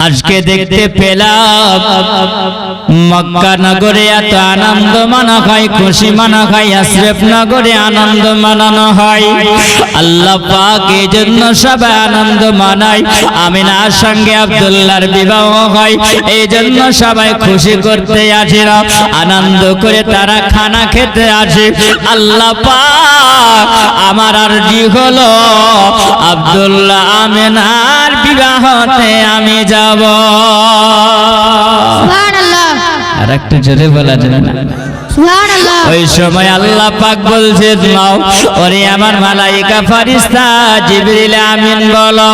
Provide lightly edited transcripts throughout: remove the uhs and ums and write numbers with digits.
আজকে দেখতে পেলাম মক্কা নগরে এত আনন্দ মানা হয়, খুশি মানা হয়, আশরাফ নগরে আনন্দ মানানো হয়। আল্লাহ পাক এই জন্য সবাই আনন্দ মানায়। আমিনার সঙ্গে আব্দুল্লাহর বিবাহ হয়, এই জন্য সবাই খুশি করতে আসে, আনন্দ করে তারা খানা খেতে আসে। আল্লাহ পাক আমার আরজি হলো আব্দুল্লাহ আমিনার বিবাহতে আমি যাব। সুবহানাল্লাহ। আর একটু জোরে বলা যাবে না? সুবহানাল্লাহ। ওই সময় আল্লাহ পাক বলছে, নাও ওরে আমার মালাইকা ফারিস্তা জিবরিল আমিন বলো,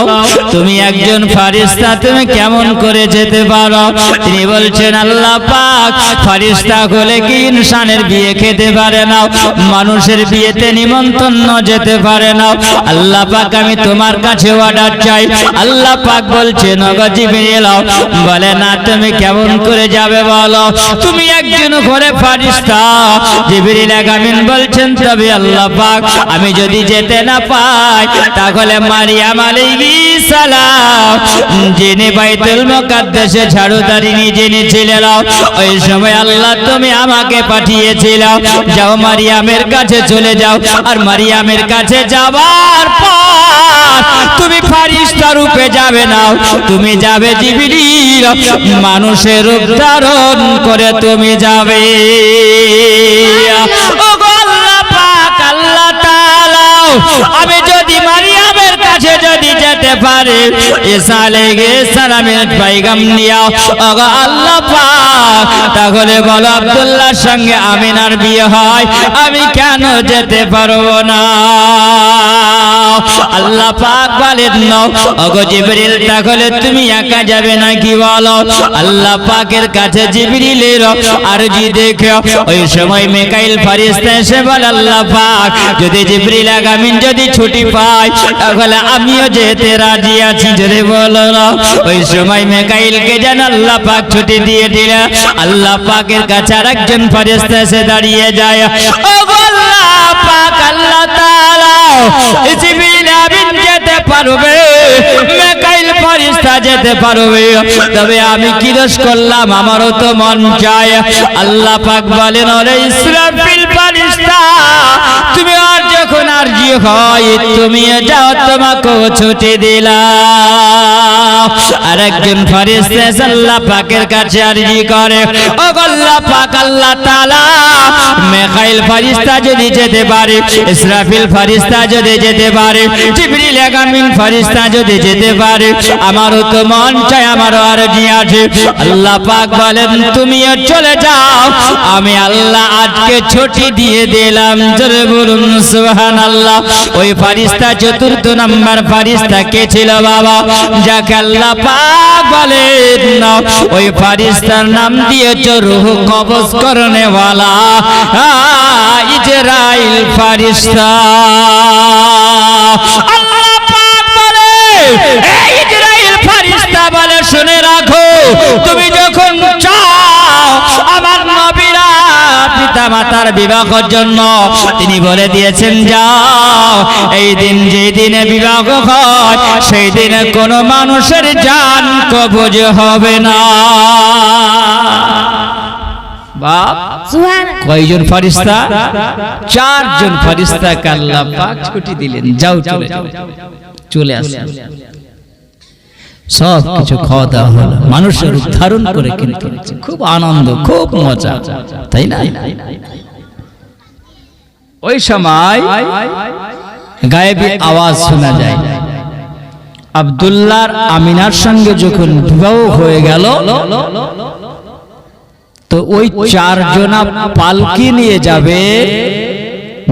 তুমি একজন ফারিস্তা, তুমি কেমন করে যেতে পারো? তিনি বলছেন, আল্লাহ পাক ফারিস্তা হলে কি ইনসানের বিয়ে খেতে পারে না, মানুষের বিয়েতে নিমন্ত্রণ যেতে পারে না। আল্লাহ পাক আমি তোমার কাছে অর্ডার চাই। আল্লাহ পাক বলছেন, ওগো জিবরিল, বলে না তুমি কেমন করে যাবে বলো, তুমি একজন ঘরে ফারিস্তা। জিবরিল আমিন বলছেন, তবে আল্লাহ পাক আমি যদি যেতে না পাই তাহলে মারিয়াম আলাইহিস সালাম যিনি বাইতুল মুকাদ্দাসে ঝাড়ুদারিনী যিনি ছিলেন, ওই সময় আল্লাহ তুমি আমাকে পাঠিয়েছিলে, যাও মারিয়ামের কাছে চলে যাও। আর মারিয়ামের কাছে যাবার পর তুমি ফারিস্তা রূপে যাবে না, তুমি যাবে জিবরিল মানুষের রূপ ধারণ করে তুমি যাবে। আমি যদি মারিয়ামের কাছে যদি যেতে পারি, ঈসা আলাইহিস সালামের পয়গাম নিয়ে ওগো আল্লাহ পাক, তাহলে বলো আব্দুল্লাহর সঙ্গে আমিনার বিয়ে হয়, আমি কেন যেতে পারবো না? আল্লাহ পাক বলেন, ওগো জিবরিল তাহলে তুমি একা যাবে নাকি বলো? আল্লাহ পাকের কাছে জিবরিলের আরজি দেখে ওই সময় মিকাইল ফেরেশতা এসে বলে, আল্লাহ পাক যদি জিবরিল আমিন যদি ছুটি পায় তাহলে আমিও যেতে রাজি আছি। জোরে বলো না। ওই সময় মিকাইলকে যেন আল্লাহ পাক ছুটি দিয়ে দিলে, আল্লাহ পাকের কাছে আরেকজন ফেরেশতা এসে দাঁড়িয়ে যায়, ওগো আল্লাহ পাক আল্লাহ তাআলা জিবরিল আমিন যেতে পারবে, মিকাইল ফেরেশতা যেতে পারবে, তবে আমি কি দোষ করলাম? আমারও তো মন চায়। আল্লাহ পাক বলেন, ওরে ইসরাফিল ফেরেশতা, তুমি আর যখন আরজি হয় তুমি যাও, তোমাকেও ছুটি দিলাম। আর একজন ফেরেশতা আল্লাহ পাকের কাছে আরজি করে, ও আল্লাহ পাক আল্লাহ তাআলা মিকাইল ফেরেশতা যদি যেতে পারে, ইসরাফিল ফেরেশতা যদি যেতে পারে, জিবরিল আমিন ফেরেশতা যদি যেতে পারে, আমারও তো মন চায়, আমারও আরজি আছে। আল্লাহ পাক বলেন, তুমিও চলে যাও, আমি আল্লাহ আজকে ছুটি দিয়ে দিলাম। জোরে বলুন সুবহানাল্লাহ। ওই ফেরেশতা চতুর্থ নাম্বার ফেরেশতা কে ছিল বাবা? যাকে আল্লাহ পাক বলেন ওই ফেরেশতার নাম দিয়েছে রূহ কবজ করনে ওয়ালা ইজরাইল ফেরেশতা। আল্লাহ পাক বলে, এই ইজরাইল ফেরেশতা বলে, শুনে রাখো, তুমি যখন চাও আমার নবীরা পিতা মাতার বিবাহের জন্য তিনি বলে দিয়েছেন, যাও এই দিন যে দিনে বিবাহ হয় সেই দিনে কোনো মানুষের জান কবজ হবে না। বাপ কয়জন ফেরেশতা? চারজন ফেরেশতাকে আল্লাহ পাক ছুটি দিলেন, যাও চলে যাও, চলে আসো। সব কিছু খাওয়া দাওয়া হলো, মানুষের উদ্ধারণ করে কিন্তু খুব আনন্দ, খুব মজা, তাই না? ওই সময় গায়েবী আওয়াজ শোনা যায়। আব্দুল্লাহর আমিনার সঙ্গে যখন বিবাহ হয়ে গেল, তো ওই চারজনা পালকি নিয়ে যাবে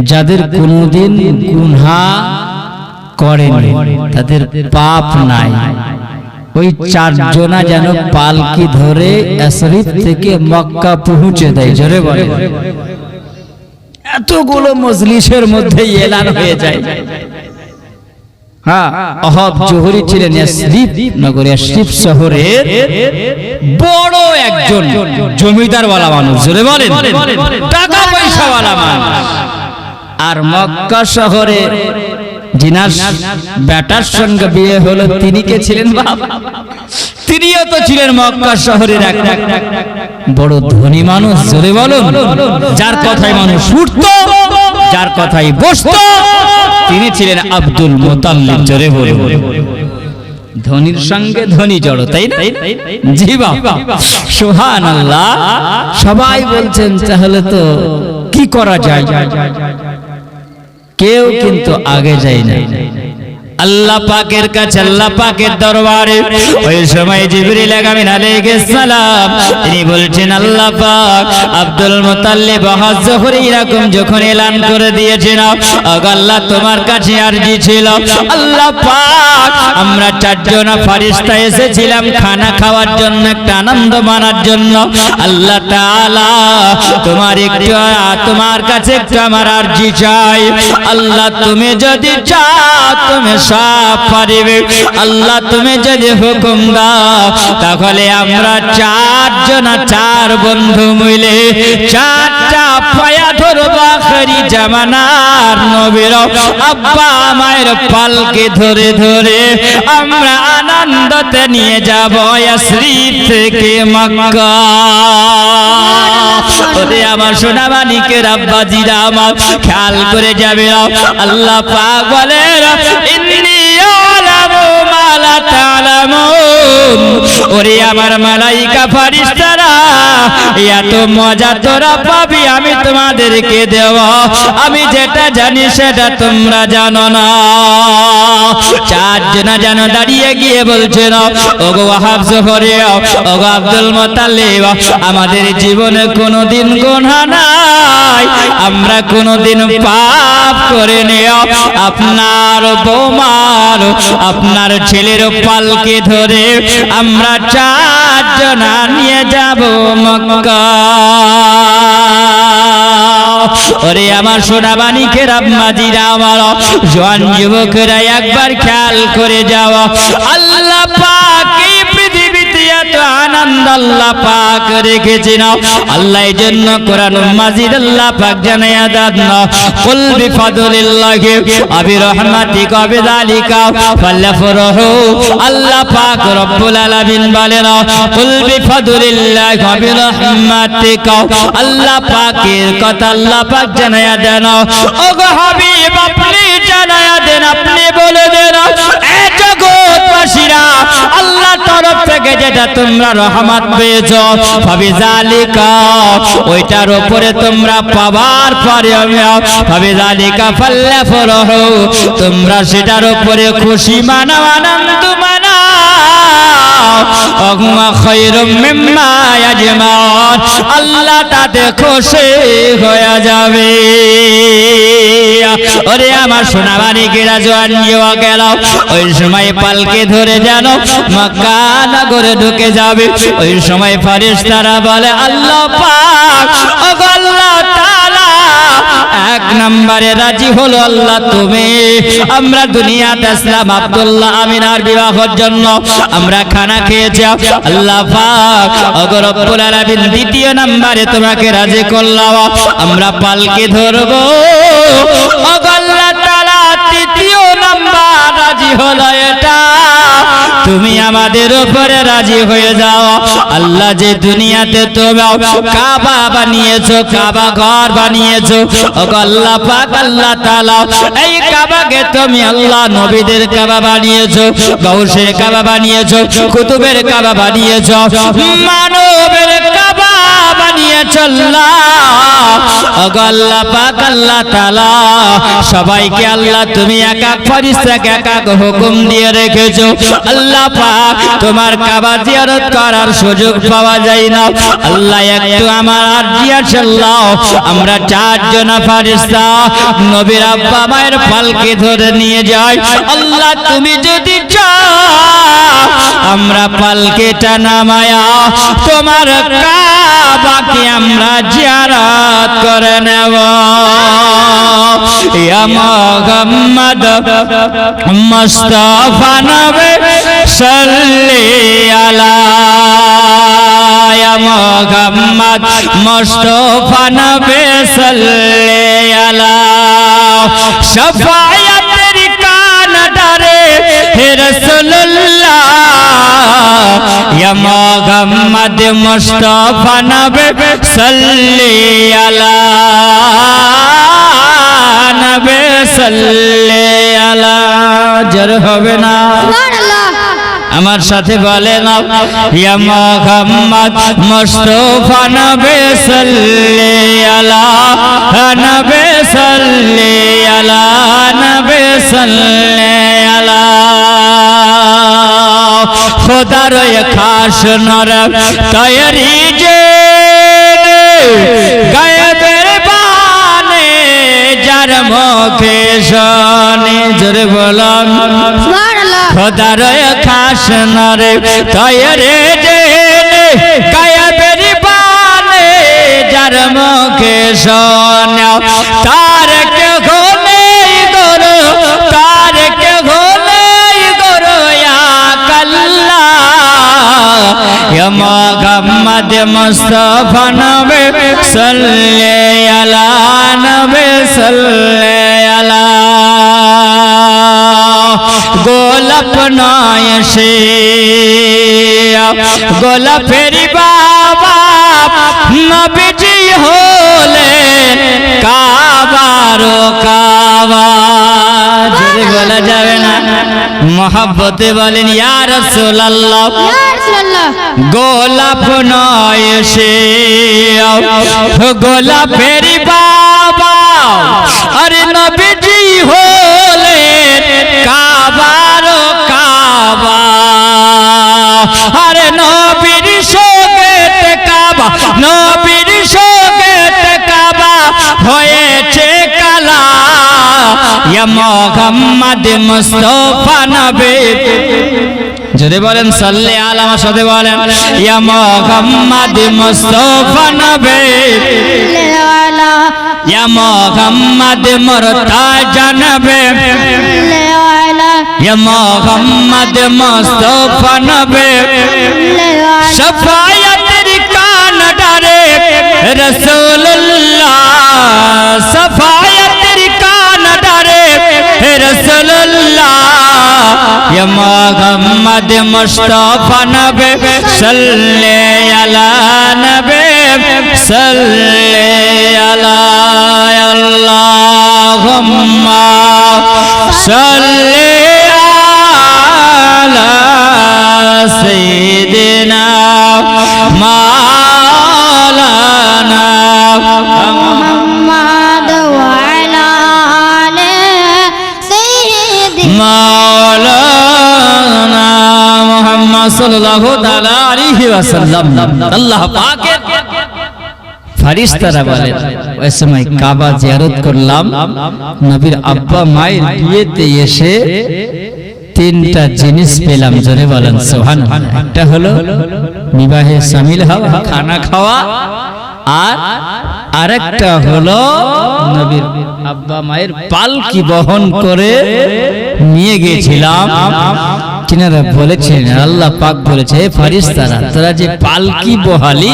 যাদের কোনোদিন গুনাহ করেনি, তাদের পাপ নাই। ওই চারজনা যেন পালকি ধরে শরীফ থেকে মক্কা পৌঁছে দেয়। জোরে বলে, এতগুলো মজলিসের মধ্যে এলান হয়ে যায়। হ্যাঁ, আহাব জোহরি ছিলেন ইয়াসরিব নগরে, ইয়াসরিব শহরের বড় একজন জমিদার ওয়ালা মানুষ। জোরে বলেন, টাকা পয়সা ওয়ালা মানুষ। আর মক্কা শহরে যিনার বেটার সঙ্গে বিয়ে হলো তিনি কে ছিলেন বাপ? তিনিও তো ছিলেন মক্কা শহরের এক বড় ধনী মানুষ। জোরে বলুন, যার কথায় মানুষ উঠতো, যার কথায় বসতো, তিনি ছিলেন আব্দুল মুতাল্লিব। জোরে বলুন, ধনীর সঙ্গে ধনী জড়ো, তাই না? জি বাবা, সুবহানাল্লাহ। সবাই বলছেন তাহলে তো কি করা যায়? কেউ কিন্তু আগে যায় না। আল্লাহ পাকের কাছে, আল্লাহ পাকের দরবারে ওই সময় জিবরিল আমিন আলাইহিস সালাম তিনি বলছেন, আল্লাহ পাক আব্দুল মুতাল্লিব হজ করে এরকম যখন এলান করে দিয়েছেন, আল্লাহ তোমার কাছে আরজি ছিল, আল্লাহ পাক আমরা চারজন ফেরেশতা এসেছিলাম খানা খাওয়ার জন্য, একটা আনন্দ মানার জন্য। আল্লাহ তাআলা তোমার কাছে একটু আমার আরজি চাই, আল্লাহ তুমি যদি চাও তুমি সব পারিবে, আল্লাহ তুমি যদি হুকুম দাও তাহলে আমরা চার বন্ধু মিলে চারটা পায়া ধরব আখেরি জামানার নবীর আব্বা মায়ের পালকে ধরে ধরে আমরা আনন্দতে নিয়ে যাব ইয়াসরিব থেকে মক্কা। ওরে আমার সোনা মানিকের আব্বাজিরা আমার খেয়াল করে যাবে, আল্লাহ পাক বলেন, ইন্নী আ'লামু মা লা তা'লামুন। ওরে আমার মালাইকা ফেরেশতারা, এত মজা তোরা পাবি আমি তোমাদেরকে দেব, আমি যেটা জানি সেটা তোমরা জানো না। চারজনা যেন দাঁড়িয়ে গিয়ে বলছেন, ওগো ওয়াহাব জোহরে, ওগো আব্দুল মুতাল্লিব, আমাদের জীবনে কোনোদিন গুনাহ নাই, আমরা কোনোদিন পাপ করিনি, আপনার বৌমার আপনার ছেলের পালকে ধরে আমরা চারজনা নিয়ে যাব মক্কা। ওরে আমার সোনা বানিকের আম্মাজিরা আমার জওয়ান যুবকেরা একবার খেয়াল করে যাও, আল্লাহ পাক এই পৃথিবীতে এত আনন্দ আল্লাহ পাক রেখেছেন, আল্লাহ এই জন্য কোরআন মাজিদ আল্লাহ পাক জানায়া দেন, কুল বিফাদলিল্লাহি ওয়া বিরহমাতিহি ওয়া বিযালিকা ফালফরাহু। আল্লাহ পাক রব্বুল আলামিন বলেন, কুল বিফাদলিল্লাহি ওয়া বিরহমাতিহি, আল্লাহ পাকের কথা আল্লাহ পাক জানায়া দেন। ওগো হাবিব আপনি জানায়া দেন, আপনি বলে দেন, এ জগৎবাসীরা আল্লাহ তরফ থেকে যেটা তোমরা রহমত পেয়েছো, ফাবিযালিকা ওইটার উপরে তোমরা পাবার পরে ফাবিযালিকা ফালফরাহু, তোমরা সেটার উপরে খুশি মানাও, আনন্দ মানাও, ওয়া খায়রুম মিম্মা ইয়াজমাউন, আল্লাহ তাতে খুশি হয়ে যাবে। ওরে আমার সোনা বানিকেরা জওয়ান যুবকেরা, ওই সময় পালকে ধরে যেন মক্কা নগরে ঢুকে যাবে। ওই সময় ফেরেশতারা বলে, আল্লাহ পাক, ওগো আল্লাহ তাআলা এক নম্বরে রাজি হলো আল্লাহ তুমি। আমরা দুনিয়াতে আসলাম আব্দুল্লাহ আমিনার বিবাহের জন্য, আমরা খানা খেয়েছি, আল্লাহ পাক ওগো রব্বুল আলামিন দ্বিতীয় নম্বরে তোমাকে রাজি করলাম, আমরা পালকে ধরবো, ওগো আল্লাহ তাআলা তৃতীয় নাম্বার রাজি হলো এটা, তুমি আমাদের উপরে রাজি হয়ে যাও। আল্লাহ যে দুনিয়াতে তোমরা কাবা বানিয়েছো, কাবা ঘর বানিয়েছো, ওগো আল্লাহ পাক আল্লাহ তাআলা এই কাবাকে তুমি আল্লাহ নবীদের কাবা বানিয়েছো, গাউসের কাবা বানিয়েছো, কুতুবের কাবা বানিয়েছো, মানবের কাবা বানিয়েছো। আল্লাহ ওগো আল্লাহ পাক আল্লাহ তাআলা সবাইকে আল্লাহ তুমি এক এক ফেরেশতাকে এক এক হুকুম দিয়ে রেখেছো। আল্লাহ পাক তোমার কাবা জিয়ারত করার সুযোগ পাওয়া যায় না, আল্লাহ একটু আমার আরজি আছে, আল্লাহ আমরা চারজন ফেরেশতা নবীর আব্বা মায়ের পালকে ধরে নিয়ে যাই, আল্লাহ তুমি যদি চাও আমরা পালকেটা নামায়া তোমার কাবাকে আমরা জিয়ারত করে নেব। ইয়া মুহাম্মদ মুস্তাফা নবী সাল্লি আলা, ইয়া মুহাম্মদ মুস্তাফা নবী সাল্লি আলা, শাফায়াতের মোহাম্মদ মুস্তাফা নবী সাল্লি আলা নবী সাল্লি আলা জোর হবে না সুবহানাল্লাহ আমার সাথে বলেন ইয়া মুহাম্মদ মুস্তাফা নবী সাল্লি আলা নবী সাল্লি আলা নবী সাল্লি আলা খোদার খাস নর তৈরি যে গায়েবের বানে যার মুখে শুনে জোরে বলুন সুবহানাল্লাহ খোদার খাস নরে তৈরে যে গায়েবের বানে যার মুখে শুনে তার কে ঘোলে গরু তার কে ঘোলে গরু আকাল্লা ইয়া মুহাম্মদ মুস্তাফা নবী সাল্লি আলা নবী সাল্লি আলা গোলাপ নয় সে গোলাপের বাবা নবীজি হলেন কাবার কাবা জোরে বলা যাবে না মহব্বতে বলেন ইয়া রাসূলুল্লাহ ইয়া রাসূলুল্লাহ গোলাপ নয় সে গোলাপের বাবা আরে নবীজি হলেন কাবার কাবা আরে নবীর সঙ্গেত কাবা নবীর সঙ্গেত কাবা হয়েছে কালা ইয়া মুহাম্মদ মুস্তাফা নবী যদি বলেন সাল্লি আলা আমার সাথে বলেন ইয়া মুহাম্মদ মুস্তাফা নবী ইয়া মুহাম্মদ মুরতাজা নবী ইয়া মুহাম্মদ মুস্তাফা নবী শাফায়াতের কান ডারে রাসূলুল্লাহ শাফায়াতের কান ডারে রাসূলুল্লাহ ইয়া মুহাম্মদ মুস্তাফা নবী সাল্লি আলা নবী সাল্লি আলা আল্লাহুম্মা সাল্লি আলা সাইয়্যিদিনা মাওলানা মুহাম্মদ ওয়া আলা আলি সাইয়্যিদিনা মাওলানা মুহাম্মদ সাল্লাল্লাহু তাআলা আলাইহি ওয়াসাল্লাম আল্লাহ পাকের ফেরেশতারা বলেন ওই সময় কাবা জিয়ারত করলাম নবীর আব্বা মায়ের বিয়েতে এসে তিনটা জিনিস পেলাম জোরে বলেন সুবহানাল্লাহ একটা হলো বিবাহে শামিল হওয়া খানা খাওয়া আর আরেকটা হলো নবীর আব্বা মায়ের পালকি বহন করে নিয়ে গিয়েছিলাম কিনারা বলেছেন আল্লাহ পাক বলেছে হে ফেরেশতারা তোরা যে পালকি বহালি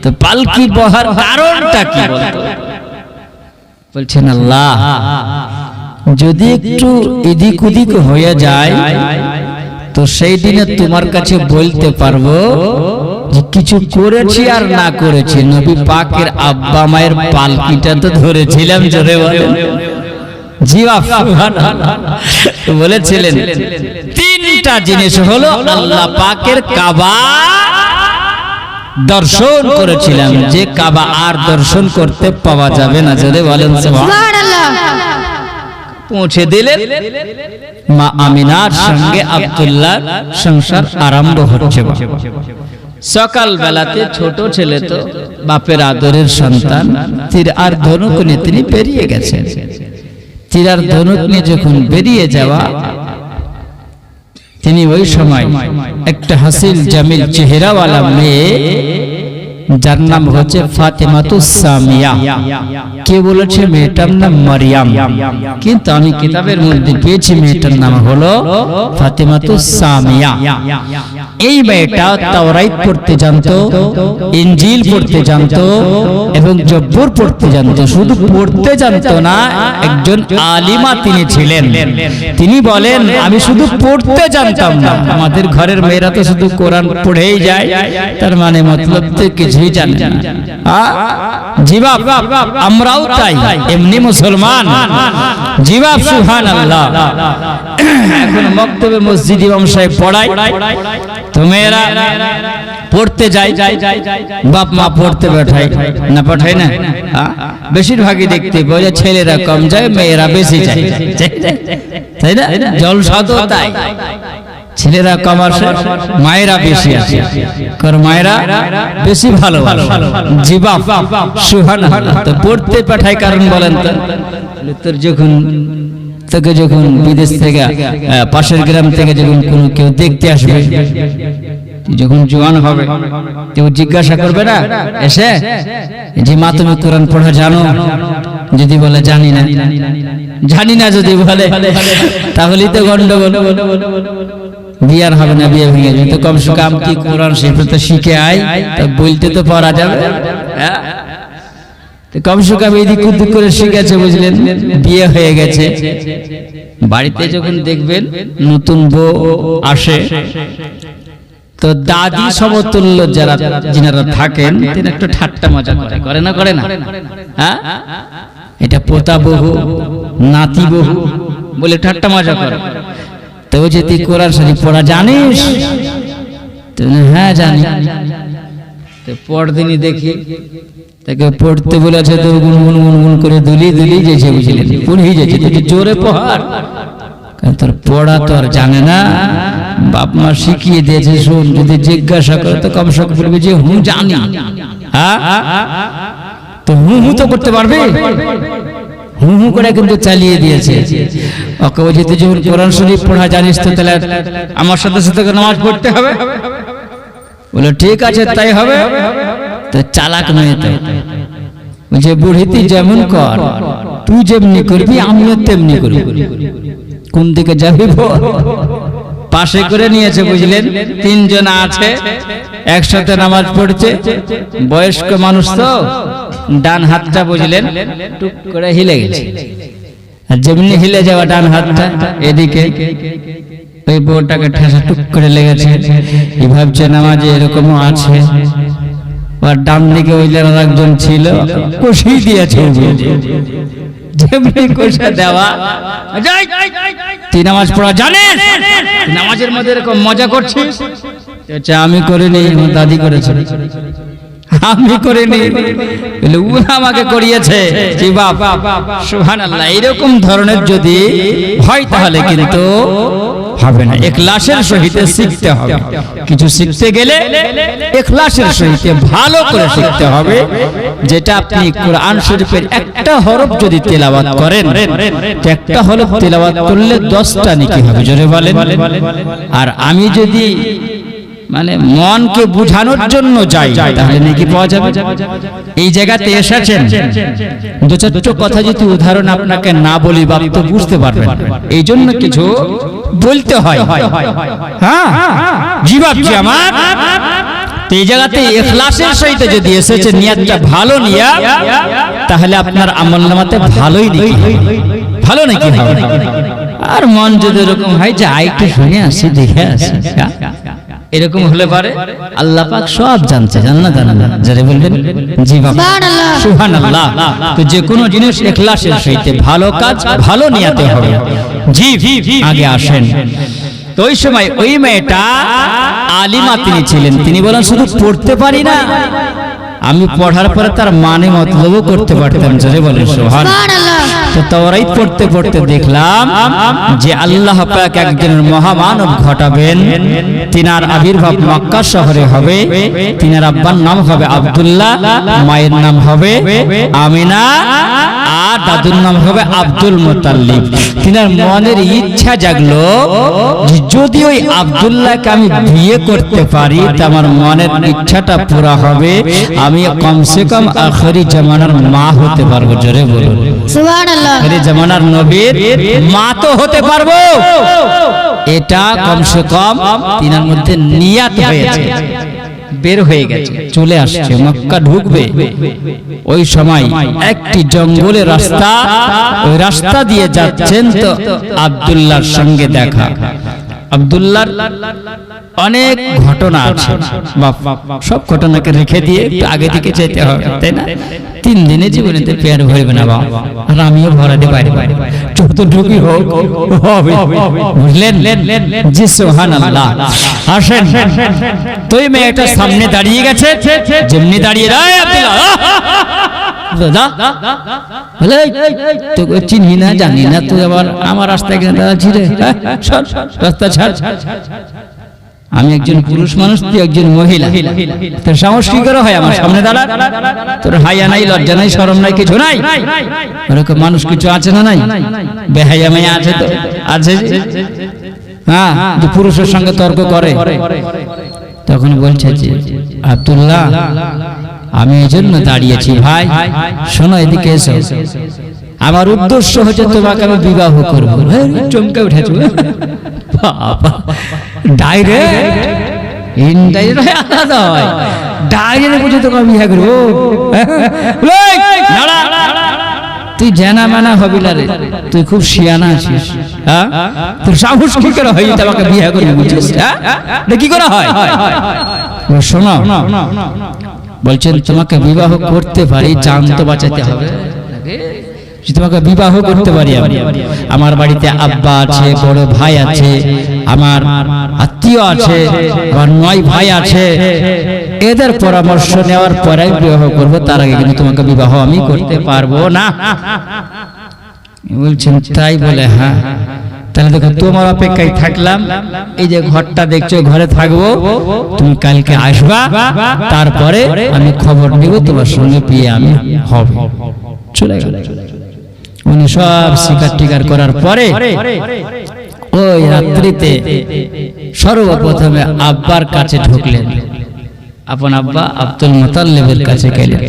তো পালকি বহার কারণটা কি বলতো বলছেন আল্লাহ যদি একটু এদিক ওদিক হয়ে যায় তো সেই দিনে তোমার কাছে বলতে পারবো যে কিছু করেছি আর না করেছি নবী পাকের আব্বা মায়ের পালকিটা তো ধরেছিলাম জোরে বলেন জি সুবহানাল্লাহ বলেছিলেন তিনটা জিনিস হলো আল্লাহ পাকের কাবা দর্শন করেছিলাম যে কাবা আর দর্শন করতে পাওয়া যাবে না যদি বলেন সুবহানাল্লাহ পৌঁছে দিলেন মা আমিনার সঙ্গে আব্দুল্লাহ সংসার আরম্ভ হচ্ছে সকাল বেলাতে ছোট ছেলে তো বাপের আদরের সন্তান তীর আর ধনুক নিয়ে তিনি বেরিয়ে গেছেন তীর আর ধনুক নিয়ে যখন বেরিয়ে যাওয়া তিনি ওই সময় একটা হাসিল জামিল চেহারাওয়ালা মেয়ে যার নাম হচ্ছে ফাতেমাতুস সামিয়া কে বলেছে মেয়েটার নাম মারিয়াম কিন্তু আমি কিতাবের মধ্যে পেয়েছি মেয়েটার নাম হলো ফাতেমাতুস সামিয়া এই মেয়েটা তাওরাত পড়তে জানতো, ইনজিল পড়তে জানতো এবং জব্বর পড়তে জানতো। শুধু পড়তে জানতো না, একজন আলিমা তিনি ছিলেন। তিনি বলেন আমি শুধু পড়তে জানতাম না। আমাদের ঘরের মেয়েরা তো শুধু কোরআন পড়েই যায়, তার মানে মতলব তো কিছুই জানে না। জি বাপ, আমরাও তাই, এমনি মুসলমান। জি বাপ, সুবহানাল্লাহ। এখন মক্তবে মসজিদ ইমাম সাহেব পড়ায়, তো মেয়েরা পড়তে যায়, বাপ মা পড়তে পাঠায় না, পাঠায় না? বেশিরভাগই দেখতে পাওয়া যায় ছেলেরা কম যায়, মেয়েরা বেশি যায়, তাই না? জলসা তো তাই, ছেলেরা কম আসে, মায়েরা বেশি আসে, কারণ মায়েরা বেশি ভালোবাসে। জি বাপ, সুবহানাল্লাহ। তো পড়তে পাঠায় কারণ বলেন তো? তোর তোকে যখন বিদেশ থেকে, পাশের গ্রাম থেকে যখন কোনো কেউ দেখতে আসবে, যখন জোয়ান হবে, কেউ জিজ্ঞাসা করবে না এসে যে মা তুমি কোরআন পড়া জানো? যদি বলে জানি না, যদি বলে তাহলেই তো গন্ডগোল, বিয়ার হবে না, বিয়ে ভেঙে যাবে। তো কমসে কম কি কোরআন শরীফ তো শিখে আয়, তা বলতে তো পারা যাবে। কমসে কম এদিক ওদিক করে শিখেছে, বুঝলেন? বিয়ে হয়ে গেছে, বাড়িতে যখন দেখবেন নতুন বউ আসে, তো দাদি সমতুল্য যারা থাকেন তিনি একটু ঠাট্টা মজা করে না? হ্যাঁ, এটা পোতা বহু, নাতি বহু বলে ঠাট্টা মজা করে। তো যে তুই কোরআন শরীফ পড়া জানিস? হ্যাঁ জানি। তো পরদিনই দেখি তাকে পড়তে বলেছে, তো গুনগুন করে দুলি যেছে, বুঝলেন? পড়েই যাচ্ছে, তুই জোরে পড়, কারণ তোর পড়া তো আর জানে না, বাপ মা শিখিয়ে দিয়েছে। শোন, যদি জিজ্ঞাসা করে তো কমসে কম বলবে যে হুঁ জানি। হ্যাঁ, তো হুঁ তো করতে পারবে, হুঁ করে কিন্তু চালিয়ে দিয়েছে। ওকে বলছে তুই যখন কোরআন শরীফ পড়া জানিস, তো তাহলে আমার সাথে সাথে নামাজ পড়তে হবে। বলে ঠিক আছে, তাই হবে। তো চালাক নয়, তো বলছে বুড়ি তুই যেমন কর, তুই যেমনি করবি আমিও তেমনি করবি। কোন দিকে যাবি? পাশে করে নিয়েছে, বুঝলেন? তিনজন আছে, একসাথে নামাজ পড়ছে, বয়স্ক মানুষ তো, ডান হাতটা বুঝলেন টুক করে হিলে গেছে, আর যেমনি হিলে যাওয়া ডান হাতটা এদিকে, ওই বউটাকে ঠেসা টুক করে লেগেছে। এই ভাবছে নামাজে এরকমও আছে। আর ডান দিকে ওই একজন ছিল, কষিয়ে দিয়েছে, যেমনি কষা দেওয়া। তুই নামাজ পড়া জানিস? নামাজের মধ্যে এরকম মজা করছিস? আমি করিনি, আমার দাদি করেছে। আমি করিনি, ও আমাকে করিয়েছে। জি বাপ, সুবহানাল্লাহ। এরকম ধরনের যদি হয় তাহলে কিন্তু হবে না। ইখলাসের সহিত শিখতে হবে। কিছু শিখতে গেলে ইখলাসের সহিত ভালো করে শিখতে হবে। যেটা আপনি কোরআন শরীফের একটা হরফ যদি তেলাওয়াত করেন, একটা হরফ তেলাওয়াত করলে 10টা নেকি হবে, জোরে বলেন। আর আমি যদি মানে মনকে বুঝানোর জন্য যাই, তাহলে নেকি পাওয়া যাবে। এই জায়গাতে এসেছেন, দু চারটা কথা যদি উদাহরণ আপনাকে না বলি বাপ তো বুঝতে পারবেন। এই জন্য কিছু বলতে হয়। হ্যাঁ জি বাপজি আমার। এই জায়গাতে ইখলাসের সহিত যদি এসেছে, নিয়তটা ভালো নিয়া, তাহলে আপনার আমলনামাতে ভালোই নেকি, ভালো নাকি হবে। আর মন যদি এরকম হয় যে একটু শুনে আসি, দেখে আসি, এরকম হলে পারে আল্লাহ পাক সব জানছে, জান্নাত যারা বলবেন জি বাবা, সুবহানাল্লাহ। তো যে কোনো জিনিস ইখলাসের সহিত, ভালো কাজ ভালো নিয়তে হবে। জি আগে আসেন। তো ওই সময় ওই মেয়েটা আলিমা তিনি ছিলেন। তিনি বলেন শুধু পড়তে পারি না, আমি পড়ার পরে তার মানে মতলবও করতে পারতাম, যারা বলেন সুবহানাল্লাহ। তো তাওরাত পড়তে পড়তে দেখলাম যে আল্লাহ পাক একজনের মহামানব ঘটাবেন। তিনার আবির্ভাব মক্কা শহরে হবে। তিনার আব্বার নাম হবে আব্দুল্লাহ, মায়ের নাম হবে আমিনা, আর দাদুর নাম হবে আব্দুল মুত্তালিব। তিনার মনের ইচ্ছা জাগলো যে যদি ওই আব্দুল্লাহকে আমি বিয়ে করতে পারি, তা আমার মনের ইচ্ছাটা পুরা হবে, আমি কমসে কম আখেরি জামানার মা হতে পারবো, জোরে বলুন সুবহানাল্লাহ। সুবহানাল্লাহ আখেরি জামানার নবীর মা তো হতে পারবো, এটা কমসে কম তিনার মধ্যে নিয়াত হয়েছে, বের হয়ে গেছে, চলে আসছে, মক্কা ঢুকবে। ওই সময় একটি জঙ্গলের রাস্তা, ওই রাস্তা দিয়ে যাচ্ছেন তো আব্দুল্লাহর সঙ্গে দেখা। আব্দুল্লাহর অনেক ঘটনা আছে, সব ঘটনাকে রেখে দিয়ে একটু আগে দিকে যেতে হবে, তাই না? 3 দিনে জীবনেতে পেয়ার ভরবে না বাবা, আর আমিও ভরাতে পারি, যতটুকুই হোক হবে, বুঝলেন? জি সুবহানাল্লাহ। আসেন, তো এই মেয়েটা সামনে দাঁড়িয়ে গেছে, যেমনি দাঁড়িয়ে রায় আব্দুল্লাহ দাদা বলে তোকে চিনি না জানি না, তুই আবার আমার রাস্তায় কেন দাঁড়াচ্ছি রে? রাস্তা ছাড়, আমি একজন পুরুষ মানুষ, তুই একজন মহিলা, তোর সাহস কি করে হয় আমার সামনে দাঁড়া? তোর হাইয়া নাই, লজ্জা নাই, শরম নাই, কিছু নাই? ওরকম মানুষ কিছু আছে না? নাই, বেহাইয়া মেয়ে আছে তো আছে, হ্যাঁ, যে পুরুষের সঙ্গে তর্ক করে। তখন বলছে যে আব্দুল্লাহ, আমি এই জন্য দাঁড়িয়েছি ভাই, শোনো এদিকে এসো, আমার উদ্দেশ্য হচ্ছে তোমাকে আমি বিবাহ করবো। চমকে উঠেছো, ডাইরেক্ট ইনডাইরেক্ট আলাদা হয়, ডাইরেক্ট বুঝে তোমাকে বিয়ে করবো? তুই জানা মানা হবি না রে, তুই খুব শিয়ানা আছিস, হ্যাঁ? তোর সাহস কি করে হয় তোমাকে বিয়ে করবি? বুঝছিস কি করে হয়? শোনো, বলছেন তোমাকে বিবাহ করতে পারি, জান তো বাঁচাতে হবে, তোমাকে বিবাহ করতে পারি আমি। আমার বাড়িতে আব্বা আছে, বড় ভাই আছে, আমার আত্মীয় আছে, আমার 9 ভাই আছে, এদের পরামর্শ নেওয়ার পরে বিবাহ করব, তার আগে কিন্তু তোমাকে বিবাহ আমি করতে পারবো না। বলছেন তাই? বলে হ্যাঁ, তাহলে দেখো তোমার অপেক্ষায় থাকলাম, এই যে ঘরটা দেখছো, ঘরে থাকবো, তুমি কালকে আসবা, তারপরে আমি খবর নিব, তোমার সঙ্গে বিয়ে আমি হবে। চলে গেল। উনি সব শিকার টিকার করার পরে ওই রাত্রিতে সর্বপ্রথমে আব্বার কাছে ঢুকলেন, আপন আব্বা আব্দুল মুতাল্লিবের কাছে গেলেন।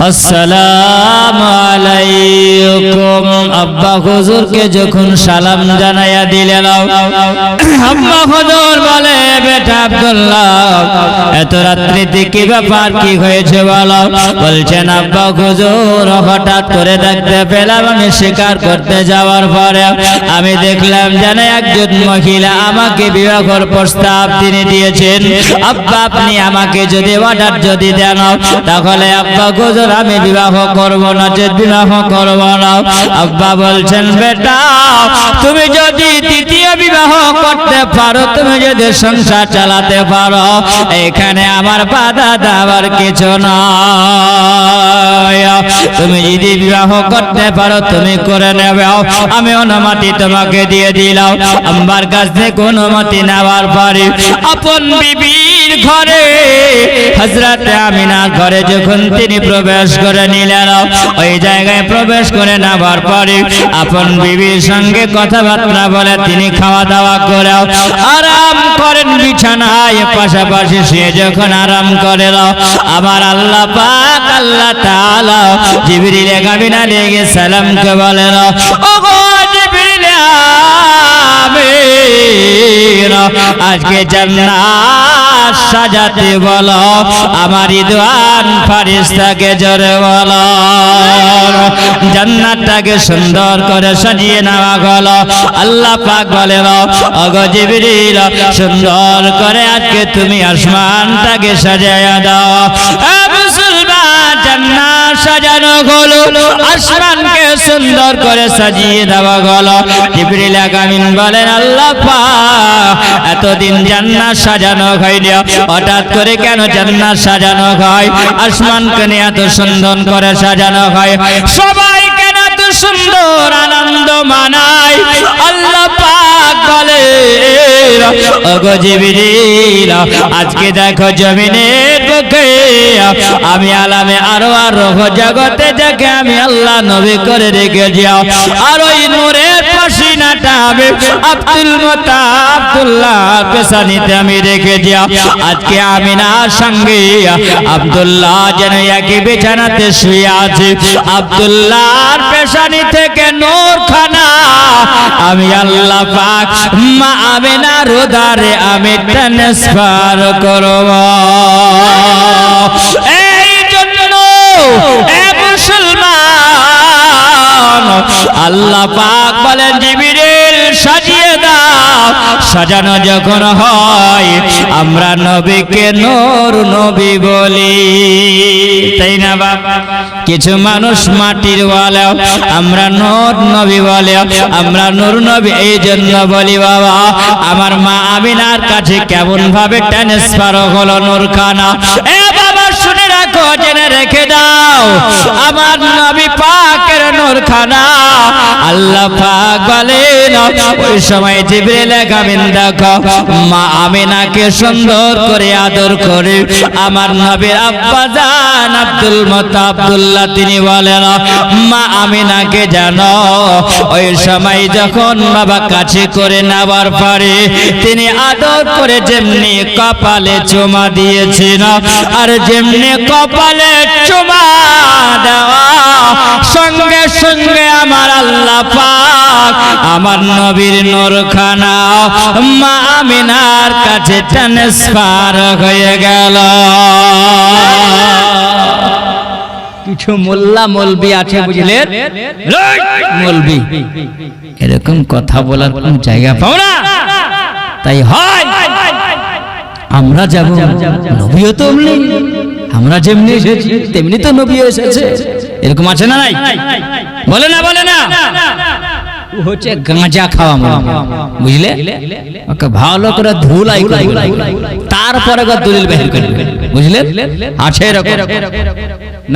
আসসালামু আলাইকুম। আব্বা হুজুরকে যখন সালাম জানাইয়া দিলেন, আম্মা হুজুর বলে, বেটা আব্দুল্লাহ, এত রাত্রিতে কি ব্যাপার, কি হয়েছে বলো? বলছেন আব্বা হুজুর, হঠাৎ করে দেখতে পেলাম, আমি শিকার করতে যাওয়ার পরে আমি দেখলাম যেন একজন মহিলা আমাকে বিবাহের প্রস্তাব তিনি দিয়েছেন। আব্বা, আপনি আমাকে যদি অর্ডার যদি দেন, তাহলে আব্বা হুজুর আমি বিবাহ করব না, যে বিবাহ করব না। আব্বা বলছেন, বেটা তুমি যদি দ্বিতীয় বিবাহ করতে পারো, তুমি যদি সংসার চালাতে পারো, এখানে আমার বাধা দেওয়ার কিছু নয়। তুমি যদি বিবাহ করতে পারো তুমি করে নেবে, আমি অনুমতি তোমাকে দিয়ে দিলাম। আম্বার কাছ থেকে অনুমতি নেওয়ার পরে আপন বিবির ঘরে, হযরত আমিনার ঘরে যখন তিনি প্রবেশ করে নিলেন, ওই জায়গায় প্রবেশ করে নেওয়ার পরে আপন বিবির সঙ্গে কথাবার্তা বলে তিনি খাওয়া দাওয়া করে আরাম করেন বিছানায়। পাশাপাশি সে যখন আরাম করে, আমার আল্লাহ পাক আল্লাহ তাআলা জিবরিল আমিন আলাইহিস সালামকে বলেন, ওগো জিবরিল আমিন, আজকে জান্নাত সাজাতে বলো, আমার রিদওয়ান ফেরেশতাকে জোরে বলো, জান্নাতটাকে সুন্দর করে সাজিয়ে নেওয়া হলো। আল্লাহ পাক বলেন, ওগো জিবরিল, সুন্দর করে আজকে তুমি আসমানটাকে সাজিয়ে দাও। মুসলমান, জান্নাত সাজানো হলো, আসমানকে সুন্দর করে সাজিয়ে দেওয়া হলো। জিবরিল আমিন বলেন, আল্লাহ পাক, এতদিন জান্নাত সাজানো হয়নি, হঠাৎ করে কেন জান্নাত সাজানো হয়? আসমানকে নিয়ে এত সুন্দর করে সাজানো হয়, সবাই কেন এত সুন্দর আনন্দ মানায়? আল্লাহ পাক বলে, ওগো জিবরিল, আজকে দেখো জমিনের বুকে আমি আলামে আরওয়াহ জগতে যাকে আমি আল্লাহ নবী করে রেখে যাও, আর ওই নূরের পসিনাটা আমি আব্দুল্লাহ পেশানিতে আমি রেখে দিয়া আজকে আমিনার সঙ্গে আব্দুল্লাহ যেন একই বিছানাতে শুয়ে আছে। আব্দুল্লাহর পেশানি থেকে নূরখানা আমি আল্লাহ পাক মা আমিনার উদরে আমি ট্রান্সফার করব। এই জন্য এ মুসলমান আল্লাহ পাক বলেন জিবরিল সাজিয়ে দাও। সাজানো যখন হয় আমরা নবীকে নূর নবী বলি, তাই না বাবা? কিছু মানুষ মাটির ওয়ালা, আমরা নূর নবী বলে, আমরা নূর নবী এই জন্য বলি বাবা আমার মা আমিনার কাছে কেমন ভাবে ট্রান্সফার হলো নূরখানা। এ বাবা শুনে রাখো, জেনে রেখে দাও, আমার নবী পাকের নূরখানা আল্লাহ পাক বলেন ওই সময় জিবরিল আমিন দেখো মা আমিনাকে সুন্দর করে আদর করে আমার নবীর আব্বা জান আব্দুল্লাহ তিনি বলেন মা আমিনাকে জানো ওই সময় যখন বাবা কাছে করে নেবার পরে তিনি আদর করে যেমনি কপালে চুমা দিয়েছেন আর যেমনি কপালে চুমা দেওয়া সঙ্গে সঙ্গে আমার আল্লাহ পাক আমার নবীর নূরখানা মা আমিনার কাছে ট্রান্সফার হয়ে গেল। কিছু মোল্লা মৌলবি আছে বুঝলেন, মৌলবি এরকম কথা বলার কোন জায়গা পাও না। তাই হয় আমরা যাব নবীও তো অমনি, আমরা যেমনি এসেছি তেমনি তো নবীও এসেছে, এরকম আছে না নাই? বলে না বলে না, হচ্ছে গাঁজা খাওয়া বুঝলে, ওকে ভালো করে ধুলাই করবে তারপরে দলিল বের করবে, বুঝলেন? আছে এরকম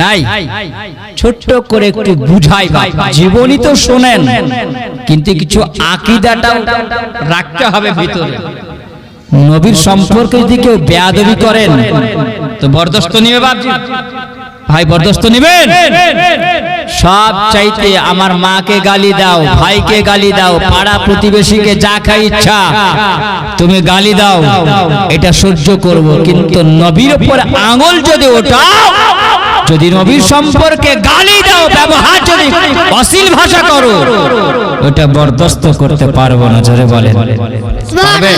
নাই? ছোট্ট করে একটু বুঝাই, জীবনী তো শোনেন কিন্তু কিছু আকীদাটাও রাখতে হবে ভিতরে। নবীর সম্পর্কে যদি কেউ বেয়াদবি করেন তো বরদাস্ত নিবে বাপজি, ভাই বরদাস্ত নিবেন। সব চাইতে আমার মাকে গালি দাও, ভাইকে গালি দাও, পাড়া প্রতিবেশীকে যা খাই ইচ্ছা তুমি গালি দাও, এটা সহ্য করব, কিন্তু নবীর উপর আঙুল যদি ওঠাও, যদি নবীর সম্পর্কে গালি দাও, ব্যবহার যদি অশ্লীল ভাষা করো, ওটা বরদাস্ত করতে পারবো না। জোরে বলেন পারবে?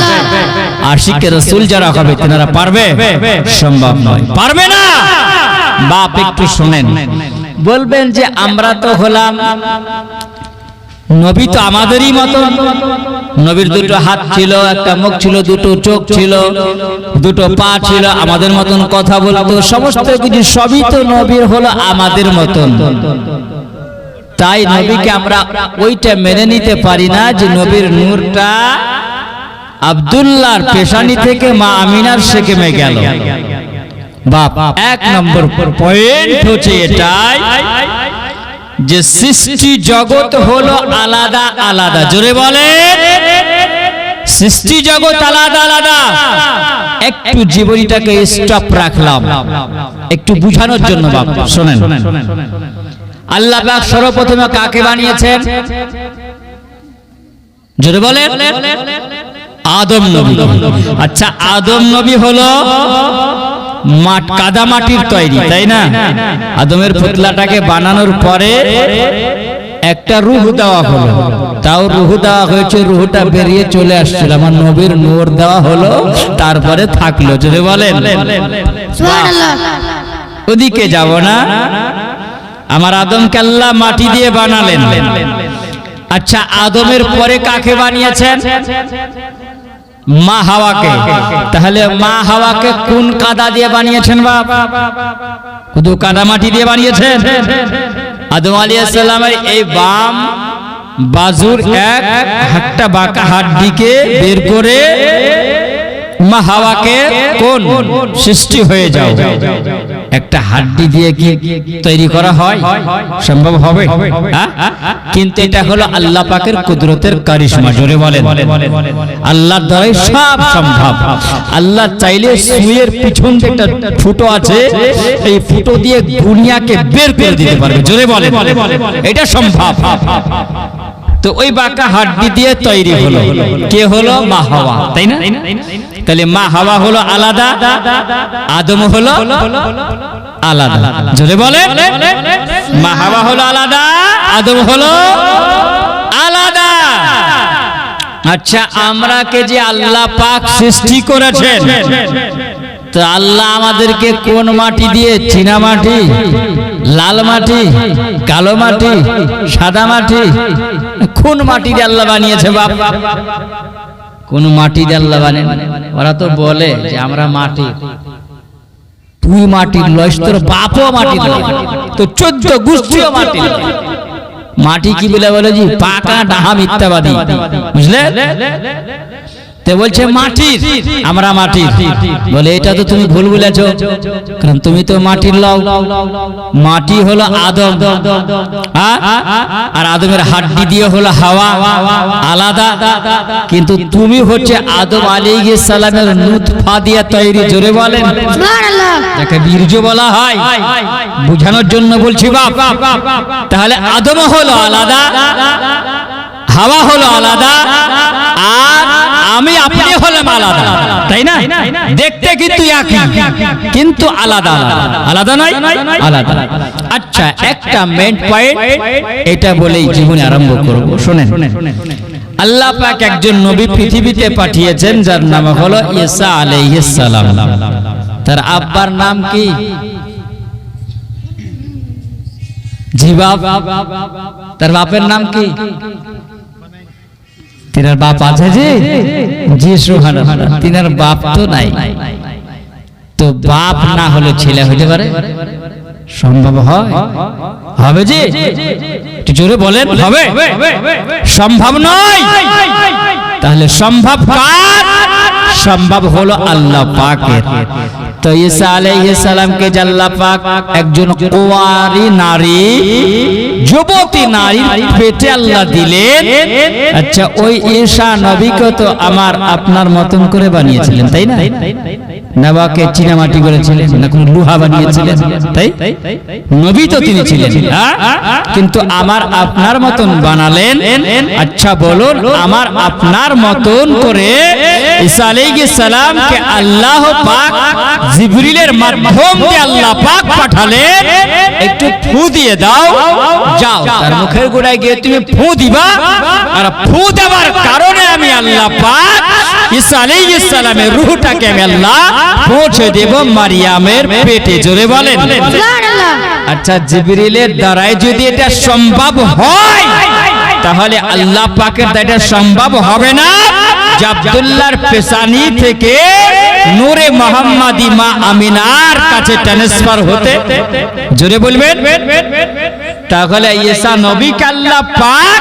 আশিকে রাসূল যারা হবে তেনারা পারবে? সম্ভব নয়, পারবে না। বাপ একটু শুনেন, বলবেন যে আমরা তো হলাম, নবী তো আমাদেরই মতো, নবীর দুটো হাত ছিল, একটা মুখ ছিল, দুটো চোখ ছিল, দুটো পা ছিল, আমাদের মতন কথা বলতো, সমস্ত কিছু সবই তো নবীর হলো আমাদের মতন। তাই নবীকে আমরা ওইটা মেনে নিতে পারি না যে নবীর নূরটা আব্দুল্লাহর পেশানি থেকে মা আমিনার সেকেমে গেল। বাপ এক নম্বর পয়েন্ট হচ্ছে এটাই যে সৃষ্টি জগৎ হলো আলাদা আলাদা। জোরে বলেন, সৃষ্টি জগৎ আলাদা আলাদা। একটু জীবনীটাকে স্টপ রাখলাম একটু বুঝানোর জন্য। বাপ শোনেন, আল্লাহ পাক সর্বপ্রথমে কাকে বানিয়েছেন? জোরে বলেন, আদম নবী। আচ্ছা, আদম নবী হলো কাদা মাটির তৈরি, তাই না? আদমের পুতলাটাকে বানানোর পরে একটা রূহ দেওয়া হলো, তাও রূহ দেওয়া হয়েছে, রূহটা বেরিয়ে চলে আসছিল, আমার নবীর নূর দেওয়া হলো, তারপরে থাকলো। যদি বলেন সুবহানাল্লাহ। ওদিকে যাব না, আমার আদমকে আল্লাহ মাটি দিয়ে বানালেন। আচ্ছা, আদমের পরে কাকে বানিয়েছেন? মা হাওয়াকে। তাহলে মা হাওয়াকে কোন কাদা দিয়ে বানিয়েছেন? বাপ শুধু কাদা মাটি দিয়ে বানিয়েছেন? আদম আলাইহিস সালামের এই বাম বাজুর একটা বাঁকা হাড্ডিকে বের করে মা হাওয়াকে কোন সৃষ্টি হয়ে যাও, একটা হাড্ডি দিয়ে কি তৈরি করা হয়? সম্ভব হবে? কিন্তু এটা হলো আল্লাহ পাকের কুদরতের কারিশমা। জোরে বলেন, আল্লাহর দ্বারাই সব সম্ভব। আল্লাহ চাইলে সুইয়ের পিছন যে একটা ফুটো আছে, এই ফুটো দিয়ে দুনিয়াকে বের করে দিতে পারবে। জোরে বলেন, এটা সম্ভব। তো ওই বাঁকা হাড্ডি দিয়ে তৈরি হলো, কে হলো? মা হাওয়া, তাই না? তাহলে মা হাওয়া হলো আলাদা, আদম হলো আলাদা। জোরে বলে, মা হাওয়া হলো আলাদা, আদম হলো আলাদা। আচ্ছা, আমরাকে যে আল্লাহ পাক সৃষ্টি করেছেন, তো আল্লাহ আমাদেরকে কোন মাটি দিয়ে? চীনা মাটি, লাল মাটি, কালো মাটি, সাদা মাটি, কোন মাটি দিয়ে আল্লাহ বানিয়েছে? বাপ, কোন মাটি দিয়ে আল্লাহ বানিয়ে? ওরা তো বলে যে আমরা মাটি। তুই মাটির লইস, তোর বাপও মাটি লয়, তো 14 গোষ্ঠীও মাটি। মাটি কি বলে? বলে জি পাকা ডাহা মিথ্যাবাদী, বুঝলে? তে বলছে মাটির, আমরা মাটির। বলে এটা তো তুমি ভুল বলেছো, কারণ তুমি তো মাটির লও। মাটি হলো আদম, আর আদমের হাড্ডি দিয়ে হলো হাওয়া, আলাদা। কিন্তু তুমি হচ্ছে আদম আলাইহিস সালামের নুতফা দিয়ে তৈরি। জোরে বলেন সুবহানাল্লাহ। যাকে বীর্য বলা হয়, বোঝানোর জন্য বলছি বাপ। তাহলে আদম হলো আলাদা, হাওয়া হলো আলাদা, আর আমি আপনি হলাম আলাদা, তাই না? দেখতে কিন্তু একই, কিন্তু আলাদা আলাদা। আলাদা নয়, আলাদা। আচ্ছা, একটা মেইন পয়েন্ট এটা বলেই জীবনে আরম্ভ করব। শুনেন, আল্লাহ পাক একজন নবী পৃথিবীতে পাঠিয়েছেন, যার নাম হলো ঈসা আলাইহিস সালাম। তার আব্বার নাম কি? জি বাপ, তার বাপের নাম কি? তিনার বাপ আছে জি? জি সুবহানাল্লাহ। তিনার বাপ তো নাই, তো বাপ না হলে ছেলে হতে পারে? সম্ভব হয়? হবে জি? একটু জোরে বলেন, হবে? সম্ভব নয়। তাহলে সম্ভব কার? সম্ভব হলো আল্লাহ পাকের। তো ঈসা আলাইহিস সালামকে আল্লাহ পাক একজন কুঁওয়ারি নারী, যুবতী নারী পেটে আল্লাহ দিলেন। আচ্ছা, ওই ঈসা নবীকে তো আমার আপনার মতন করে বানিয়েছিলেন, তাই না? নবাকে চীনামাটি করেছিলেন, না কোন লোহা বানিয়েছিলেন? তাই নবী তো তিনি ছিলেন, কিন্তু আমার আপনার মতন বানালেন। আচ্ছা বলুন, আমার আপনার মতন করে ঈসা আলাইহিস সালামকে আল্লাহ পাক জিবরিলের মাধ্যম দিয়ে আল্লাহ পাক পাঠালেন, একটু ফু দিয়ে দাও, যাও তার মুখের গোড়ায় গিয়ে তুমি ফু দিবা, আর ফু দেওয়ার কারণে আমি আল্লাহ পাক ঈসা আলাইহিস সালামের রূহটাকে আমি আল্লাহ পৌঁছে দেব মারিয়ামের পেটে। জোরে বলেন সুবহানাল্লাহ। আচ্ছা, জিবরিলের দ্বারাই যদি এটা সম্ভব হয়, তাহলে আল্লাহ পাকের দ্বারা এটা সম্ভব হবে না যে আব্দুল্লাহর পেশানি থেকে নূরে মুহাম্মাদি মা আমিনার কাছে ট্রান্সফার হতে? জোরে বলবেন। তাহলে ঈসা নবীকে আল্লাহ পাক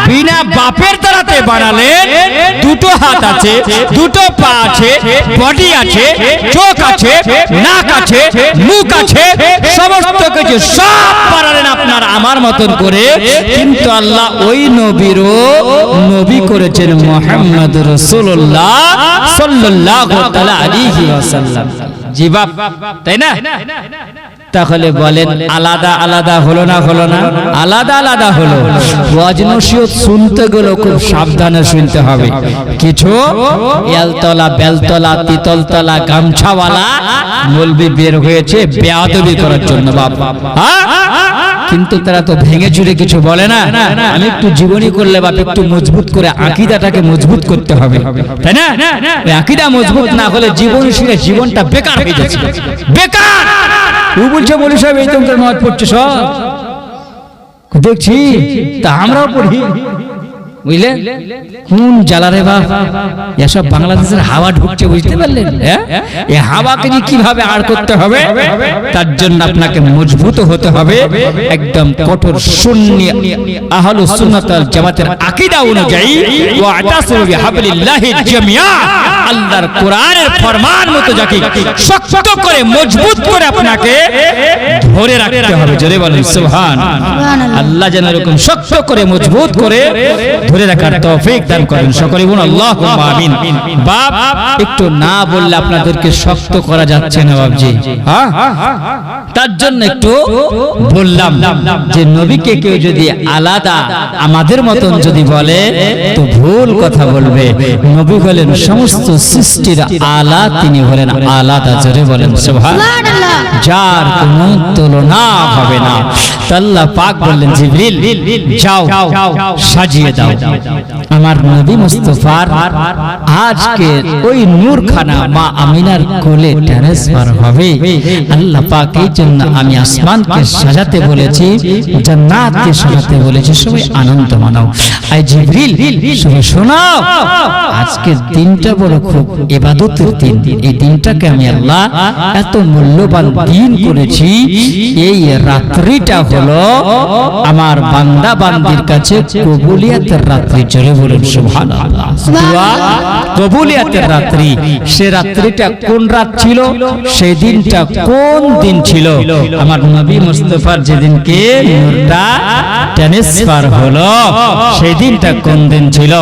বিনা বাপের দ্বারাতে বানালেন। দুটো হাত আছে, দুটো পা আছে, বডি আছে, চোখ আছে, নাক আছে, মুখ আছে, সমস্ত কিছু সব বানালেন আপনার আমার মতন করে। কিন্তু আল্লাহ ওই নবীরও নবী করেছেন মুহাম্মদ রাসূলুল্লাহ সাল্লাল্লাহু তাআলা আলাইহি ওয়াসাল্লাম। জি বাপ, তাই না? তাহলে বলেন আলাদা আলাদা হলো না? হলো না? আলাদা আলাদা হলো। ওয়াজ নসিহত শুনতে গেলে খুব সাবধানে শুনতে হবে। কিছু এলতলা বেলতলা তিতলতলা গামছাওয়ালা মৌলবি বের হয়েছে বেয়াদবি করার জন্য বাপ, কিন্তু তারা তো ভেঙে চুরে কিছু বলে না। আমি একটু জীবনী করলে বাপ, একটু মজবুত করে আকীদাটাকে মজবুত করতে হবে, তাই না? ওই আকীদা মজবুত না হলে জীবনী শুনে জীবনটা বেকার হয়ে যাচ্ছে, বেকার। ও বলছে বলি সাহেব এই তোমাদের মত পড়ছে সব দেখছি, তা আমরাও পড়ি, বুঝলে? কোন জ্বালারে বাপ, এসব বাংলাদেশের হাওয়া ঢুকছে, বুঝতে পারলেন? এই হাওয়াকে যে কিভাবে আড় করতে হবে, তার জন্য আপনাকে মজবুত হতে হবে। একদম কঠোর সুন্নি আহলুস সুন্নাত ওয়াল জামাতের আকীদা অনুযায়ী ওয়া আতাসিমু বিহাবলিল্লাহি জামিয়া, আল্লাহর কোরআনের ফরমান মতো যাকে শক্ত করে মজবুত করে আপনাকে ধরে রাখতে হবে। জোরে বলেন সুবহান। আল্লাহ যেন এরকম শক্ত করে মজবুত করে ধরে রাখার তৌফিক দান করেন সকলে বলুন আল্লাহুম্মা আমিন। বাপ একটু না বললে আপনাদেরকে শক্ত করা যাচ্ছে না বাপজি, হ্যাঁ, তার জন্য একটু বললাম যে নবীকে কেউ যদি আলাদা আমাদের মতন যদি বলে তো ভুল কথা বলবে। নবী হলেন সমস্ত সৃষ্টির আলা, তিনি হলেন আলাদা। জোরে বলেন সুবহানাল্লাহ, যার কোনো তুলনা হবে না। আল্লাহ পাক বললেন জিবরিল যাও সাজিয়ে দাও আমার নবী মুস্তাফার আজকে ওই নূরখানা মা আমিনার কোলে ট্রান্সফার হবে। আল্লাহ পাক এই জন্য আমি আসমানকে সাজাতে বলেছি, জান্নাতকে সাজাতে বলেছি, সবাই আনন্দ মানাও। আই জিবরিল সবাই শোনাও, আজকের দিনটা বড় খুব ইবাদতের দিন। এই দিনটাকে আমি আল্লাহ এত মূল্যবান দিন করেছি। এই রাত্রিটা হলো আমার বান্দা বান্দির কাছে কবুলিয়াতের রাত্রি। চলে বলুন সুবহানাল্লাহ, দোয়া কবুলিয়াতের রাত্রি। সে রাত্রিটা কোন রাত ছিল, সেই দিনটা কোন দিন ছিল? আমার নবী মুস্তাফার যেদিনকে নূরটা ট্রান্সফার হলো সেই দিনটা কোন দিন ছিল?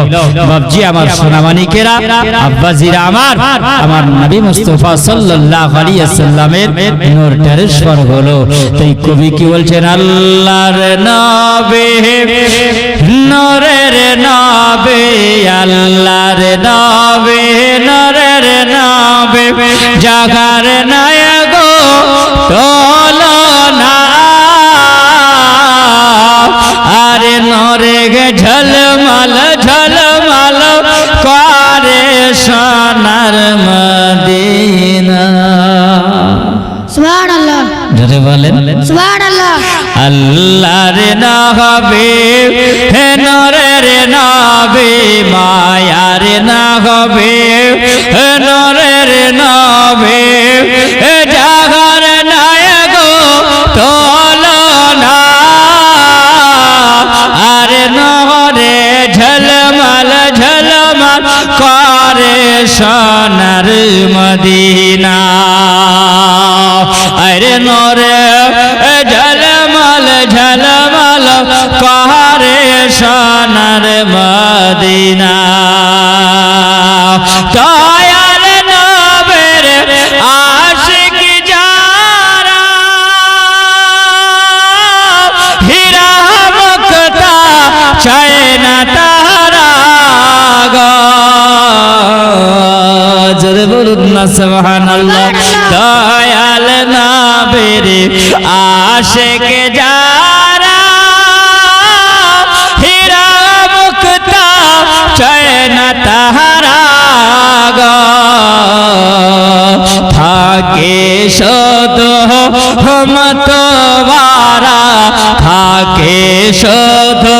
বাপজি আমার সোনামানিকেরা, আব্বাজিরা আমার নবী মুস্তাফা সাল্লাল্লাহু আলাইহি ওয়াসাল্লামের নূর ট্রান্সফার হলো। তাই কবি কি বলছেন? আল্লাহর নবী নূরের নবী, আল্লাহর নবী নূরের নবী, জাগার নায়ক তুলনা, আরে নূরে ঝলমল ঝলমল করে সোনার মদিনা। সুবহানাল্লাহ, জোরে বলেন সুবহানাল্লাহ। আল্লাহর নবী হে নূরের নবী, মায়ার নবী হে নূরের নবী, জাগার নায়ক তুলনা, আরে নূরে ঝলমল ঝলমল করে সোনার মদিনা, আরে নূরে ঝলমল ঝলমল করে সোনার মদিনা। দয়াল নবীর আশিক যারা, হীরা মুক্তা চায় না তারা গো। জোরে বলুন না সুবহানাল্লাহ। দয়াল নবীর আশিক যারা, হীরা মুক্তা চায় না তারা গো। থাকে শুধু মতওয়ারা, থাকে শুধু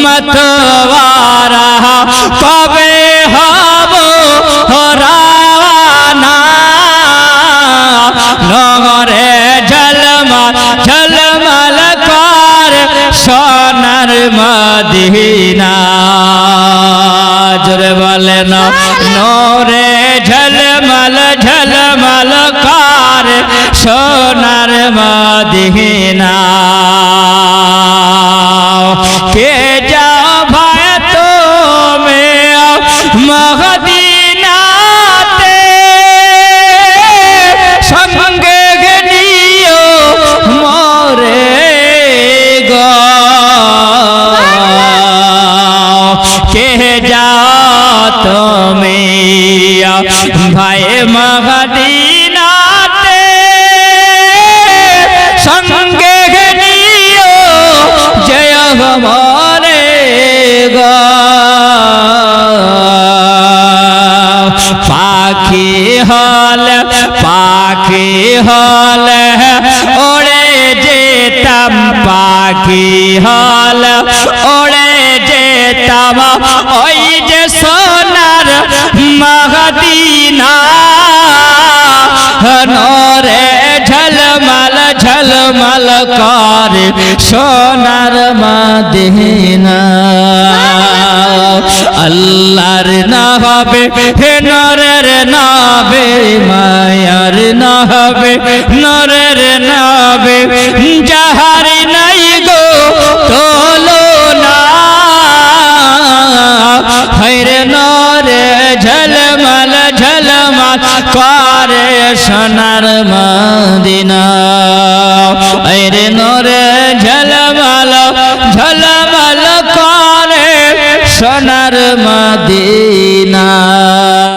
মতওয়ারা, কবে হব রানা, নগরে ঝলমল ঝলমল কর সোনার মদিনা। জোরে বলেন নূরে ঝলমল ঝলমল কর সোনার মদিনা। কে যাও ভাই তুমি মদিনাতে, সঙ্গে নিও মোরে গো। কে যাও তুমি ভাই মদিনাতে, সঙ্গে নিও জয় মোরে গো। পাখি হল পাখি হল ওড়ে যেতাম, পাখি হল ওড়ে যেতাম, ওই যে সোনার মদিনা, নূরে ঝলমল ঝলমল করে সোনার মদিনা। আল্লাহর নবী হে নূরের নবী, মায়ার নবী নূরের নবী, যাহার নাই গো তুলনা, ঝলমল করে সোনার মদিনা রে নূরে ঝলমল ঝলমল করে সোনার মদিনা